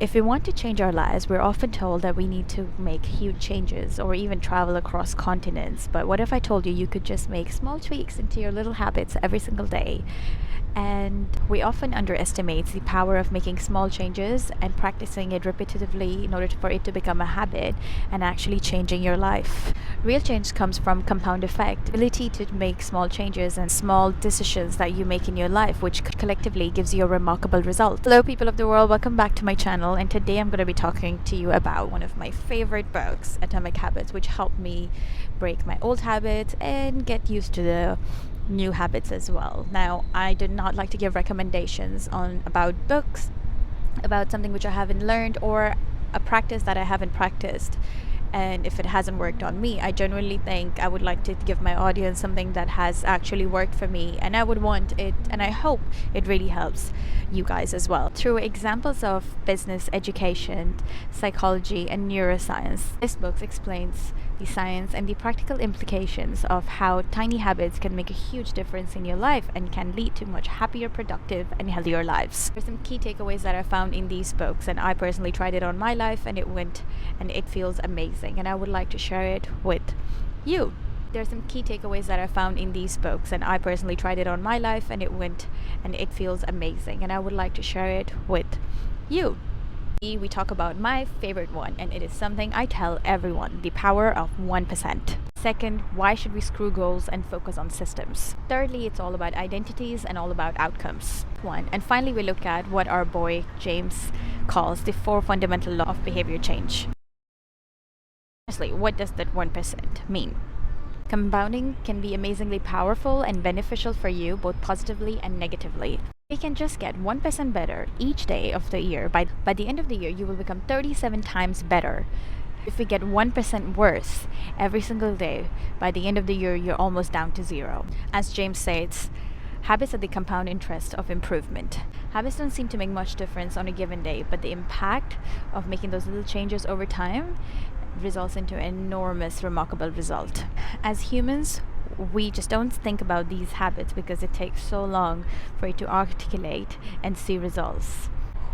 If we want to change our lives, we're often told that we need to make huge changes or even travel across continents. But what if I told you you could just make small tweaks into your little habits every single day? And we often underestimate the power of making small changes and practicing it repetitively in order for it to become a habit and actually changing your life. Real change comes from compound effect, ability to make small changes and small decisions that you make in your life, which collectively gives you a remarkable result. Hello, people of the world, welcome back to my channel. And today I'm going to be talking to you about one of my favorite books, Atomic Habits, which helped me break my old habits and get used to the new habits as well. Now, I do not like to give recommendations on about books, about something which I haven't learned, or a practice that I haven't practiced. And if it hasn't worked on me, I genuinely think I would like to give my audience something that has actually worked for me, and I would want it, and I hope it really helps you guys as well. Through examples of business, education, psychology, and neuroscience, this book explains the science and the practical implications of how tiny habits can make a huge difference in your life and can lead to much happier, productive, and healthier lives. There's some key takeaways that I found in these books, and I personally tried it on my life, and it feels amazing, and I would like to share it with you. There's some key takeaways that I found in these books, and I personally tried it on my life, and it feels amazing, and I would like to share it with you. We talk about my favorite one, and it is something I tell everyone: the power of 1%. Second, why should we screw goals and focus on systems? Thirdly, it's all about identities and all about outcomes. And finally, we look at what our boy James calls the 4 fundamental laws of behavior change. Honestly, what does that 1% mean? Compounding can be amazingly powerful and beneficial for you, both positively and negatively. You can just get 1% better each day of the year. By the end of the year, you will become 37 times better. If we get 1% worse every single day, by the end of the year, you're almost down to 0. As James says, habits are the compound interest of improvement. Habits don't seem to make much difference on a given day, but the impact of making those little changes over time results into an enormous, remarkable result. As humans, we just don't think about these habits because it takes so long for it to articulate and see results.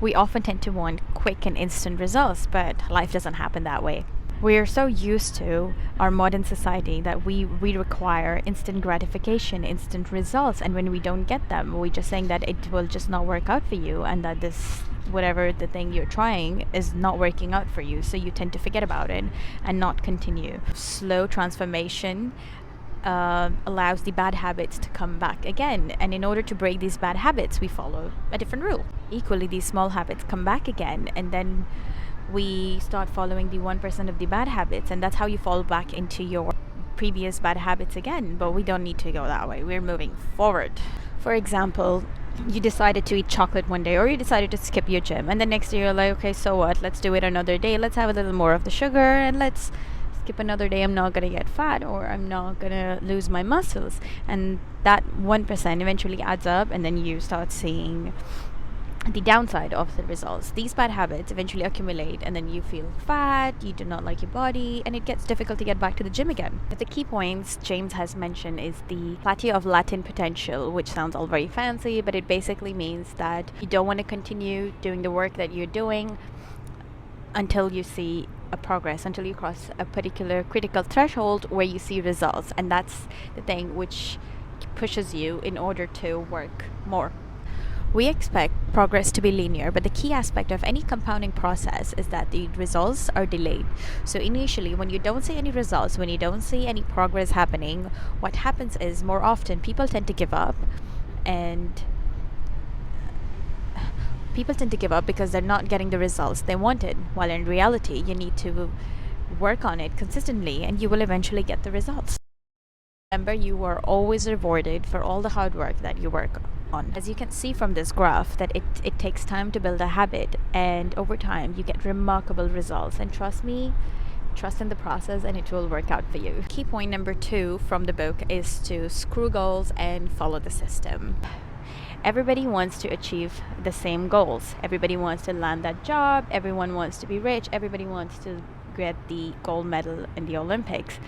We often tend to want quick and instant results, but life doesn't happen that way. We're so used to our modern society that we require instant gratification, instant results, and when we don't get them, we're just saying that it will just not work out for you, and that this whatever the thing you're trying is not working out for you, so you tend to forget about it and not continue. Slow transformation allows the bad habits to come back again, and in order to break these bad habits, we follow a different rule. Equally, these small habits come back again, and then we start following the 1% of the bad habits, and that's how you fall back into your previous bad habits again. But we don't need to go that way. We're moving forward. For example, you decided to eat chocolate one day, or you decided to skip your gym, and the next day you're like, okay, so what, let's do it another day, let's have a little more of the sugar, and let's skip another day. I'm not gonna get fat, or I'm not gonna lose my muscles. And that 1% eventually adds up, and then you start seeing the downside of the results. These bad habits eventually accumulate, and then you feel fat, you do not like your body, and it gets difficult to get back to the gym again. But the key points James has mentioned is the plateau of latent potential, which sounds all very fancy, but it basically means that you don't want to continue doing the work that you're doing until you see a progress, until you cross a particular critical threshold where you see results, and that's the thing which pushes you in order to work more. We expect progress to be linear, but the key aspect of any compounding process is that the results are delayed. So initially, when you don't see any results, when you don't see any progress happening, what happens is more often people tend to give up, and people tend to give up because they're not getting the results they wanted, while in reality, you need to work on it consistently, and you will eventually get the results. Remember, you are always rewarded for all the hard work that you work on. As you can see from this graph, that it takes time to build a habit, and over time you get remarkable results. And trust me, trust in the process, and it will work out for you. Key point number 2 from the book is to screw goals and follow the system. Everybody wants to achieve the same goals. Everybody wants to land that job. Everyone wants to be rich. Everybody wants to get the gold medal in the Olympics.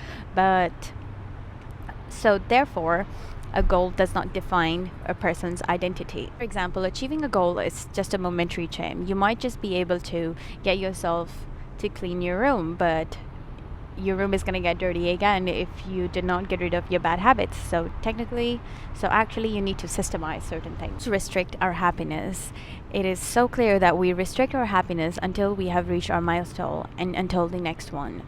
So therefore, A goal does not define a person's identity. For example, achieving a goal is just a momentary change. You might just be able to get yourself to clean your room, but your room is going to get dirty again if you did not get rid of your bad habits. So actually, you need to systemize certain things to restrict our happiness. It is so clear that we restrict our happiness until we have reached our milestone and until the next one.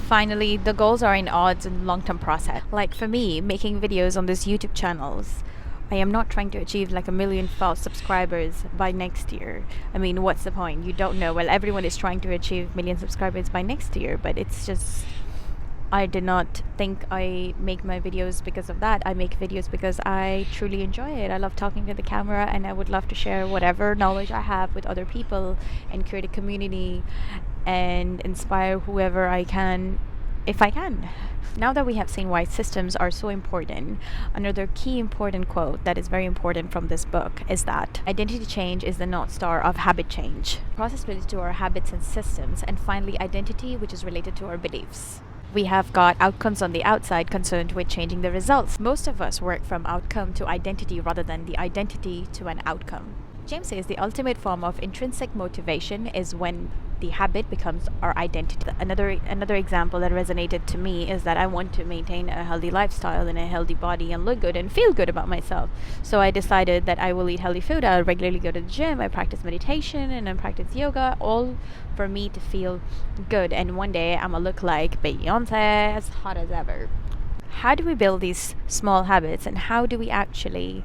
Finally, the goals are in odds and long-term process. Like for me, making videos on this YouTube channels, I am not trying to achieve like 1 million subscribers by next year. I mean, what's the point? You don't know. Well, everyone is trying to achieve 1 million subscribers by next year, but it's just, I did not think I make my videos because of that. I make videos because I truly enjoy it. I love talking to the camera, and I would love to share whatever knowledge I have with other people and create a community and inspire whoever I can, if I can. Now that we have seen why systems are so important, another key important quote that is very important from this book is that identity change is the North Star of habit change. Process related to our habits and systems, and finally identity, which is related to our beliefs. We have got outcomes on the outside concerned with changing the results. Most of us work from outcome to identity rather than the identity to an outcome. James says the ultimate form of intrinsic motivation is when the habit becomes our identity. Another example that resonated to me is that I want to maintain a healthy lifestyle and a healthy body and look good and feel good about myself. So I decided that I will eat healthy food. I'll regularly go to the gym. I practice meditation and I practice yoga, all for me to feel good. And one day I'm gonna look like Beyonce, as hot as ever. How do we build these small habits, and how do we actually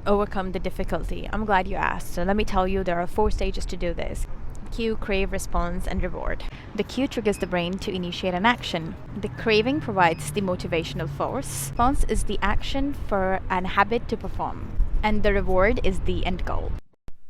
overcome the difficulty? I'm glad you asked. So let me tell you, there are 4 stages to do this. Cue, crave, response, and reward. The cue triggers the brain to initiate an action. The craving provides the motivational force. Response is the action for an habit to perform. And the reward is the end goal.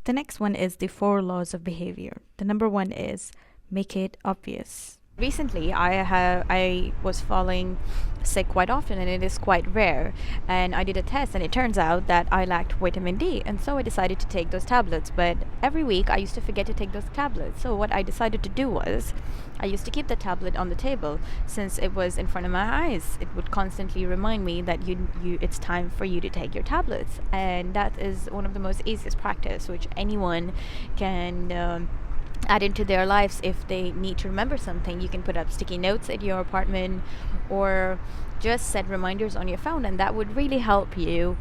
The next one is the 4 laws of behavior. The number 1 is make it obvious. Recently, I was falling sick quite often, and it is quite rare. And I did a test, and it turns out that I lacked vitamin D, and so I decided to take those tablets. But every week, I used to forget to take those tablets. So what I decided to do was, I used to keep the tablet on the table since it was in front of my eyes. It would constantly remind me that it's time for you to take your tablets, and that is one of the most easiest practice which anyone can add into their lives. If they need to remember something, you can put up sticky notes in your apartment or just set reminders on your phone, and that would really help you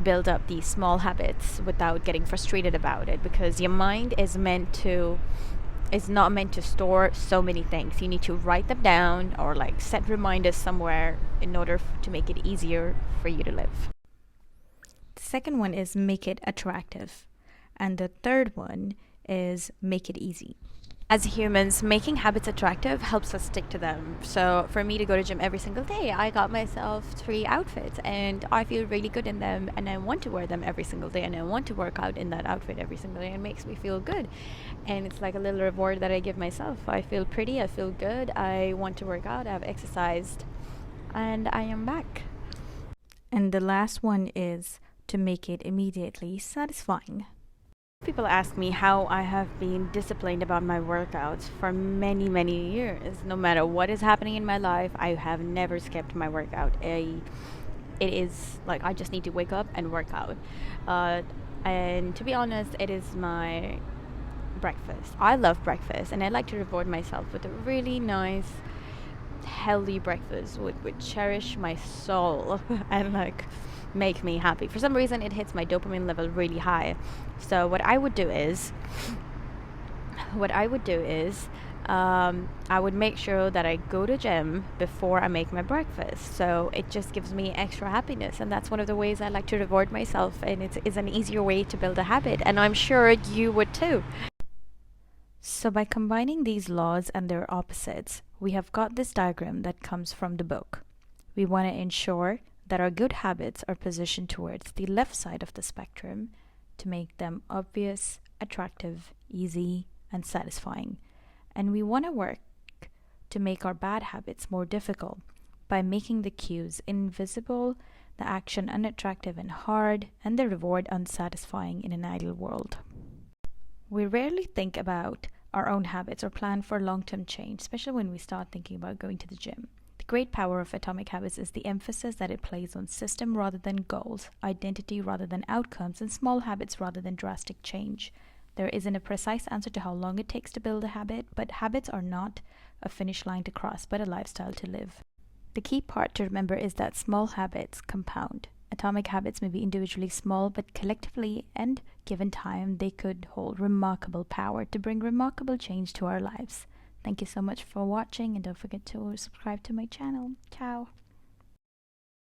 build up these small habits without getting frustrated about it, because your mind is not meant to store so many things. You need to write them down or like set reminders somewhere in order to make it easier for you to live. The second one is make it attractive, and the third one is make it easy. As humans, making habits attractive helps us stick to them. So for me to go to gym every single day, I got myself 3 outfits and I feel really good in them, and I want to wear them every single day, and I want to work out in that outfit every single day. It makes me feel good, and it's like a little reward that I give myself. I feel pretty, I feel good, I want to work out, I've exercised, and I am back. And the last one is to make it immediately satisfying. People ask me how I have been disciplined about my workouts for many, many years. No matter what is happening in my life, I have never skipped my workout. It is like I just need to wake up and work out. And to be honest, it is my breakfast. I love breakfast, and I like to reward myself with a really nice, healthy breakfast would cherish my soul and like make me happy. For some reason, it hits my dopamine level really high. So what I would do is I would make sure that I go to gym before I make my breakfast. So it just gives me extra happiness, and that's one of the ways I like to reward myself, and it's an easier way to build a habit, and I'm sure you would too. So by combining these laws and their opposites, we have got this diagram that comes from the book. We want to ensure that our good habits are positioned towards the left side of the spectrum to make them obvious, attractive, easy, and satisfying. And we want to work to make our bad habits more difficult by making the cues invisible, the action unattractive and hard, and the reward unsatisfying in an ideal world. We rarely think about our own habits or plan for long-term change, especially when we start thinking about going to the gym. The great power of Atomic Habits is the emphasis that it plays on system rather than goals, identity rather than outcomes, and small habits rather than drastic change. There isn't a precise answer to how long it takes to build a habit, but habits are not a finish line to cross, but a lifestyle to live. The key part to remember is that small habits compound. Atomic habits may be individually small, but collectively and given time, they could hold remarkable power to bring remarkable change to our lives. Thank you so much for watching, and don't forget to subscribe to my channel. Ciao!